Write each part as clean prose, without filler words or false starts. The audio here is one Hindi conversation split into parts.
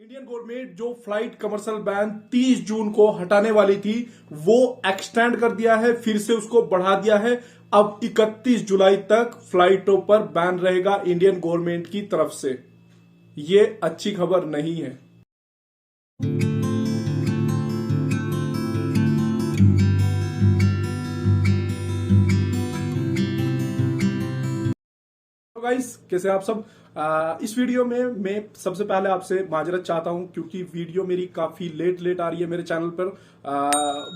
इंडियन गवर्नमेंट जो फ्लाइट कमर्शियल बैन 30 जून को हटाने वाली थी वो एक्सटेंड कर दिया है, फिर से उसको बढ़ा दिया है। अब 31 जुलाई तक फ्लाइटों पर बैन रहेगा इंडियन गवर्नमेंट की तरफ से। ये अच्छी खबर नहीं है। गाइस, कैसे आप सब। इस वीडियो में मैं सबसे पहले आपसे माजरत चाहता हूं क्योंकि वीडियो मेरी काफी लेट आ रही है मेरे चैनल पर।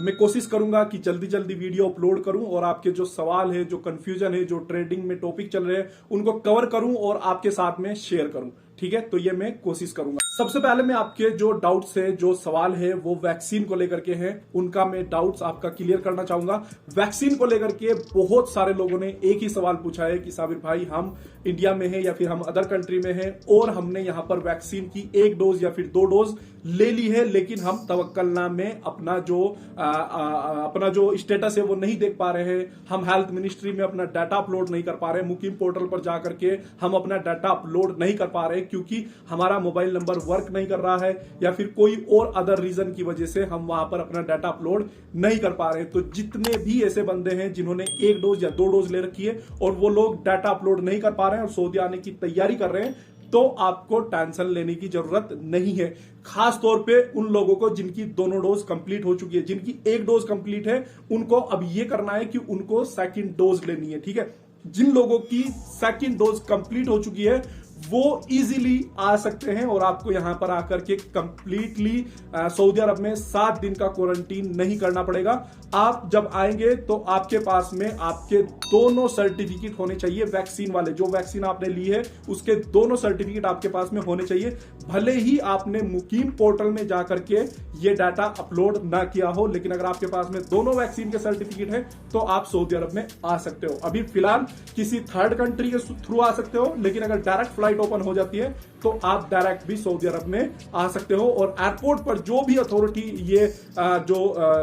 मैं कोशिश करूंगा कि जल्दी जल्दी वीडियो अपलोड करूं और आपके जो सवाल है, जो कंफ्यूजन है, जो ट्रेडिंग में टॉपिक चल रहे हैं उनको कवर करूं और आपके साथ में शेयर करूं। ठीक है, तो ये मैं कोशिश करूंगा। सबसे पहले मैं आपके जो डाउट्स है, जो सवाल है वो वैक्सीन को लेकर के हैं, उनका मैं डाउट्स आपका क्लियर करना चाहूंगा। वैक्सीन को लेकर के बहुत सारे लोगों ने एक ही सवाल पूछा है कि साबिर भाई, हम इंडिया में हैं या फिर हम अदर कंट्री में हैं और हमने यहां पर वैक्सीन की 1 डोज या फिर 2 डोज ले ली है, लेकिन हम तवक्कलनामा में अपना जो स्टेटस है वो नहीं देख पा रहे हैं। हम हेल्थ मिनिस्ट्री में अपना डाटा अपलोड नहीं कर पा रहे हैं, मुकीम पोर्टल पर जाकर के हम अपना डाटा अपलोड नहीं कर पा रहे हैं क्योंकि हमारा मोबाइल नंबर वर्क नहीं कर रहा है या फिर कोई और अदर रीजन की वजह से हम वहां पर अपना डाटा अपलोड नहीं कर पा रहे हैं। तो जितने भी ऐसे बंदे हैं जिन्होंने 1 डोज या 2 डोज ले रखी है और वो लोग डाटा अपलोड नहीं कर पा रहे हैं और सऊदी आने की तैयारी कर रहे हैं, तो आपको टेंशन लेने की जरूरत नहीं है। खास तौर पे उन लोगों को जिनकी दोनों डोज कंप्लीट हो चुकी है, जिनकी 1 डोज कंप्लीट है, उनको अब ये करना है कि उनको सेकंड डोज लेनी है। ठीक है, जिन लोगों की सेकंड डोज कंप्लीट हो चुकी है वो इजीली आ सकते हैं और आपको यहां पर आकर के कंप्लीटली सऊदी अरब में 7 दिन का क्वारंटीन नहीं करना पड़ेगा। आप जब आएंगे तो आपके पास में आपके दोनों सर्टिफिकेट होने चाहिए, वैक्सीन वाले, जो वैक्सीन आपने ली है उसके दोनों सर्टिफिकेट आपके पास में होने चाहिए। भले ही आपने मुकीम पोर्टल में जाकर के ये डाटा अपलोड ना किया हो, लेकिन अगर आपके पास में दोनों वैक्सीन के सर्टिफिकेट है तो आप सऊदी अरब में आ सकते हो। अभी फिलहाल किसी थर्ड कंट्री के थ्रू आ सकते हो, लेकिन अगर डायरेक्ट फ्लाइट ओपन हो जाती है तो आप डायरेक्ट भी सऊदी अरब में आ सकते हो। और एयरपोर्ट पर जो भी अथॉरिटी ये जो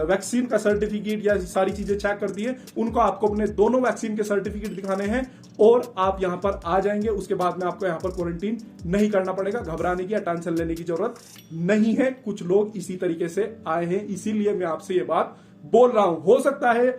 वैक्सीन का सर्टिफिकेट या सारी चीजें चेक करती है, उनको आपको अपने दोनों वैक्सीन के सर्टिफिकेट दिखाने हैं और आप यहां पर आ जाएंगे। उसके बाद में आपको यहां पर क्वारंटीन नहीं करना पड़ेगा। घबराने की या टेंशन लेने की जरूरत नहीं है। कुछ लोग इसी तरीके से आए हैं, इसीलिए मैं आपसे ये बात बोल रहा हूं। हो सकता है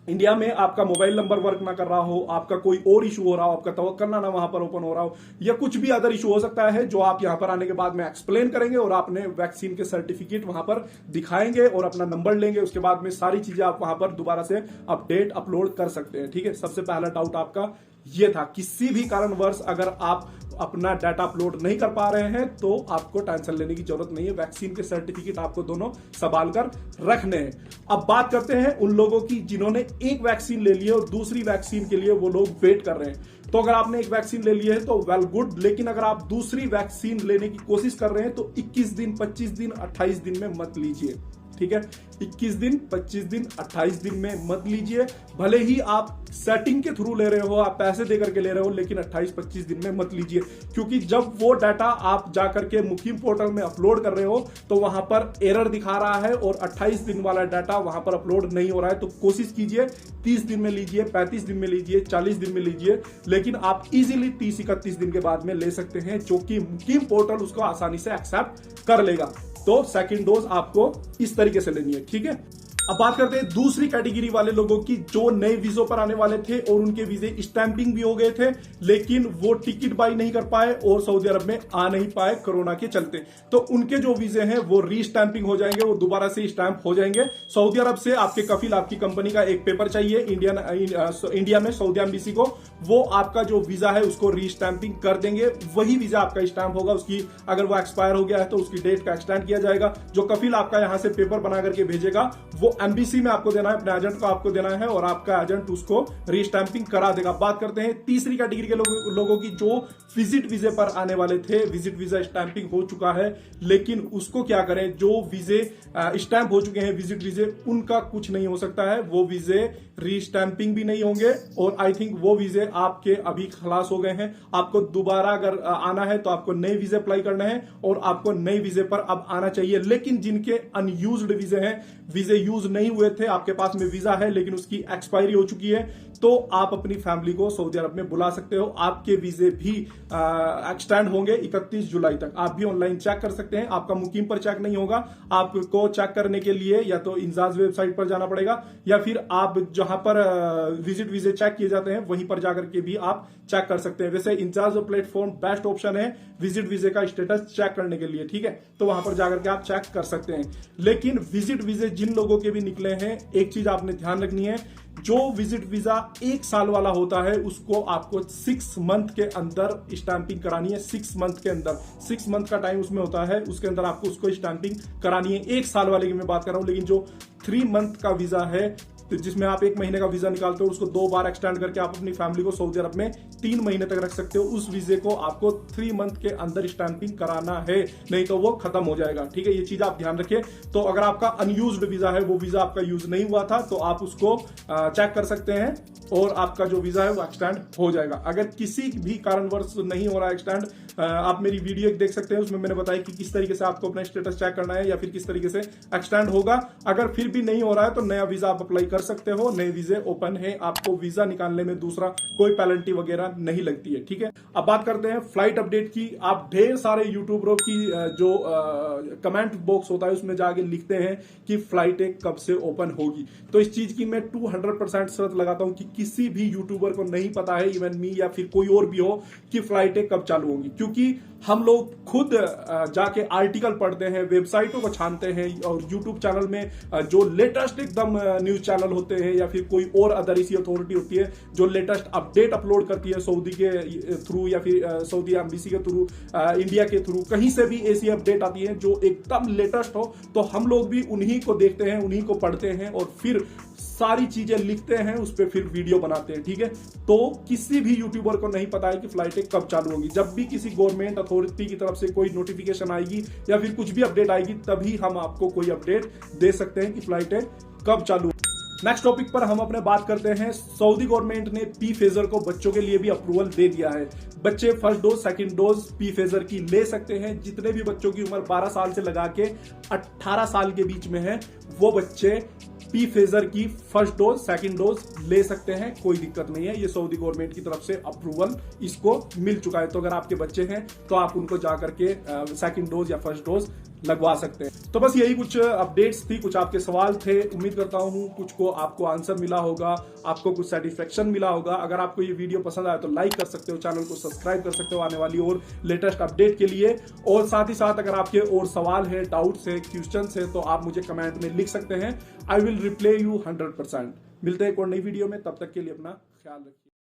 इंडिया में आपका मोबाइल नंबर वर्क ना कर रहा हो, आपका कोई और इशू हो रहा हो, आपका तवक्कलनामा वहां पर ओपन हो रहा हो, या कुछ भी अदर इशू हो सकता है जो आप यहां पर आने के बाद में एक्सप्लेन करेंगे और आपने वैक्सीन के सर्टिफिकेट वहां पर दिखाएंगे और अपना नंबर लेंगे। उसके बाद में सारी चीजें आप वहां पर दोबारा से अपडेट अपलोड कर सकते हैं। ठीक है, सबसे पहला डाउट आपका ये था। किसी भी कारणवश अगर आप अपना डाटा अपलोड नहीं कर पा रहे हैं तो आपको टेंशन लेने की जरूरत नहीं है। वैक्सीन के सर्टिफिकेट आपको दोनों संभाल कर रखने हैं। अब बात करते हैं उन लोगों की जिन्होंने एक वैक्सीन ले ली है और दूसरी वैक्सीन के लिए वो लोग वेट कर रहे हैं। तो अगर आपने एक वैक्सीन ले ली है तो वेल गुड, लेकिन अगर आप दूसरी वैक्सीन लेने की कोशिश कर रहे हैं तो 21 दिन, 25 दिन, 28 दिन में मत लीजिए। ठीक है, 21 दिन, 25 दिन, 28 दिन में मत लीजिए। भले ही आप सेटिंग के थ्रू ले रहे हो, आप पैसे देकर के ले रहे हो, लेकिन 28-25 दिन में मत लीजिए, क्योंकि जब वो डाटा आप जाकर के मुकीम पोर्टल में अपलोड कर रहे हो तो वहां पर एरर दिखा रहा है और 28 दिन वाला डाटा वहां पर अपलोड नहीं हो रहा है। तो कोशिश कीजिए 30 दिन में लीजिए, 35 दिन में लीजिए, 40 दिन में लीजिए, लेकिन आप इजीली 30-31 दिन के बाद में ले सकते हैं, जो कि मुकीम पोर्टल उसको आसानी से एक्सेप्ट कर लेगा। तो सेकंड डोज आपको इस तरीके से लेनी है। ठीक है, अब बात करते हैं दूसरी कैटेगरी वाले लोगों की जो नए वीजों पर आने वाले थे और उनके वीजे स्टैंपिंग भी हो गए थे, लेकिन वो टिकट बाई नहीं कर पाए और सऊदी अरब में आ नहीं पाए कोरोना के चलते। तो उनके जो वीजे हैं वो रीस्टैंपिंग हो जाएंगे, वो दोबारा से स्टैंप हो जाएंगे। सऊदी अरब से आपके कफिल, आपकी कंपनी का एक पेपर चाहिए इंडिया में सऊदी एम्बेसी को, वो आपका जो वीजा है उसको रीस्टैंपिंग कर देंगे। वही वीजा आपका स्टैंप होगा, उसकी अगर वो एक्सपायर हो गया है तो उसकी डेट का एक्सटेंड किया जाएगा। जो कफिल आपका यहां से पेपर बना करके भेजेगा वो एमबीसी में आपको देना है, अपने एजेंट को आपको देना है और आपका एजेंट उसको रीस्टैंपिंग करा देगा। बात करते हैं तीसरी कैटेगरी के लोगों की जो विजिट वीजे पर आने वाले थे। विजिट वीजा स्टैंपिंग हो चुका है, लेकिन उसको क्या करें, जो वीजे स्टैंप हो चुके हैं विजिट वीजे, उनका कुछ नहीं हो सकता है। वो वीजे रीस्टैंपिंग भी नहीं होंगे और आई थिंक वो वीजे आपके अभी खलास हो गए हैं। आपको दोबारा अगर आना है तो आपको नए वीजे अप्लाई करना है और आपको नए वीजे पर अब आना चाहिए। लेकिन जिनके अनयूज्ड वीजे हैं, वीजे यूज यूज नहीं हुए थे, आपके पास में वीजा है लेकिन उसकी एक्सपायरी हो चुकी है, तो आप अपनी फैमिली को सऊदी अरब में बुला सकते हो। आपके वीजे भी एक्सटेंड होंगे 31 जुलाई तक। आप भी ऑनलाइन चेक कर सकते हैं, आपका मुकीम पर चेक नहीं होगा। आपको चेक करने के लिए या तो इंजाज वेबसाइट पर जाना पड़ेगा या फिर आप जहां पर विजिट वीजे चेक किए जाते हैं वहीं पर जाकर के भी आप चेक कर सकते हैं। वैसे इंजाज प्लेटफॉर्म बेस्ट ऑप्शन है विजिट वीजे का स्टेटस चेक करने के लिए, ठीक है, तो वहां पर जाकर के आप चेक कर सकते हैं। लेकिन विजिट वीजे जिन लोगों के भी निकले हैं, एक चीज आपने ध्यान रखनी है, जो विजिट वीजा 1 साल वाला होता है उसको आपको 6 मंथ के अंदर स्टैंपिंग करानी है। 6 मंथ के अंदर, 6 मंथ का टाइम उसमें होता है, उसके अंदर आपको उसको स्टैंपिंग करानी है। 1 साल वाले की मैं बात कर रहा हूं, लेकिन जो 3 मंथ का वीजा है, तो जिसमें आप 1 महीने का वीजा निकालते हो, उसको 2 बार एक्सटेंड करके आप अपनी फैमिली को सऊदी अरब में 3 महीने तक रख सकते हो। उस वीजे को आपको 3 मंथ के अंदर स्टैंपिंग कराना है, नहीं तो वो खत्म हो जाएगा, ठीक है। ये चीज आप ध्यान रखिए। तो अगर आपका अनयूज्ड वीजा है, वो वीजा आपका यूज नहीं हुआ था, तो आप उसको चेक कर सकते हैं और आपका जो वीजा है वो एक्सटेंड हो जाएगा। अगर किसी भी कारणवश नहीं हो रहा है एक्सटेंड, आप मेरी वीडियो देख सकते हैं, उसमें मैंने बताया कि किस तरीके से आपको अपना स्टेटस चेक करना है या फिर किस तरीके से एक्सटेंड होगा। अगर फिर भी नहीं हो रहा है तो नया वीजा आप अप्लाई कर सकते हो, नए वीजे ओपन है, आपको वीजा निकालने में दूसरा कोई पेनल्टी वगैरह नहीं लगती है, ठीक है। अब बात करते हैं फ्लाइट अपडेट की। आप ढेर सारे यूट्यूबरों की जो कमेंट बॉक्स होता है उसमें जाके लिखते हैं कि फ्लाइटें कब से ओपन होगी, तो इस चीज की मैं 200% शर्त लगाता हूं कि किसी भी यूट्यूबर को नहीं पता है, इवन मी या फिर कोई और भी हो, कि फ्लाइटें कब चालू होंगी। क्योंकि हम लोग खुद जाके आर्टिकल पढ़ते हैं, वेबसाइटों को छानते हैं, और यूट्यूब चैनल में जो लेटेस्ट एकदम न्यूज चैनल होते हैं या फिर कोई और अदर ऐसी अथॉरिटी होती है जो लेटेस्ट अपडेट अपलोड करती है सऊदी के थ्रू या फिर सऊदी एम्बेसी के थ्रू, इंडिया के थ्रू, कहीं से भी ऐसी अपडेट आती है जो एकदम लेटेस्ट हो, तो हम लोग भी उन्हीं को देखते हैं, उन्हीं को पढ़ते हैं और फिर सारी चीजें लिखते हैं, उस पर फिर वीडियो बनाते हैं, ठीक है। तो किसी भी यूट्यूबर को नहीं पता है कि फ्लाइटें कब चालू होंगी। जब भी किसी गवर्नमेंट अथॉरिटी की तरफ से कोई नोटिफिकेशन आएगी या फिर कुछ भी अपडेट आएगी, तभी हम आपको कोई अपडेट दे सकते हैं कि फ्लाइटें कब चालू। नेक्स्ट टॉपिक पर हम अपने बात करते हैं। सऊदी गवर्नमेंट ने पी फेजर को बच्चों के लिए भी अप्रूवल दे दिया है। बच्चे first dose second dose P phasor की ले सकते हैं। जितने भी बच्चों की उम्र 12 साल से लगा के 18 साल के बीच में है, वो बच्चे पी फेजर की फर्स्ट डोज सेकंड डोज ले सकते हैं, कोई दिक्कत नहीं है। ये सऊदी गवर्नमेंट की तरफ से अप्रूवल इसको मिल चुका है। तो अगर आपके बच्चे हैं तो आप उनको जाकर के सेकंड डोज या फर्स्ट डोज लगवा सकते हैं। तो बस यही कुछ अपडेट्स थी, कुछ आपके सवाल थे। उम्मीद करता हूं कुछ को आपको आंसर मिला होगा, आपको कुछ सेटिस्फेक्शन मिला होगा। अगर आपको ये वीडियो पसंद आया तो लाइक कर सकते हो, चैनल को सब्सक्राइब कर सकते हो आने वाली और लेटेस्ट अपडेट के लिए। और साथ ही साथ अगर आपके और सवाल है, डाउट्स है, क्वेश्चंस है, तो आप मुझे कमेंट में लिख सकते हैं। I will reply you 100%। मिलते हैं एक और नई वीडियो में, तब तक के लिए अपना ख्याल रखिए।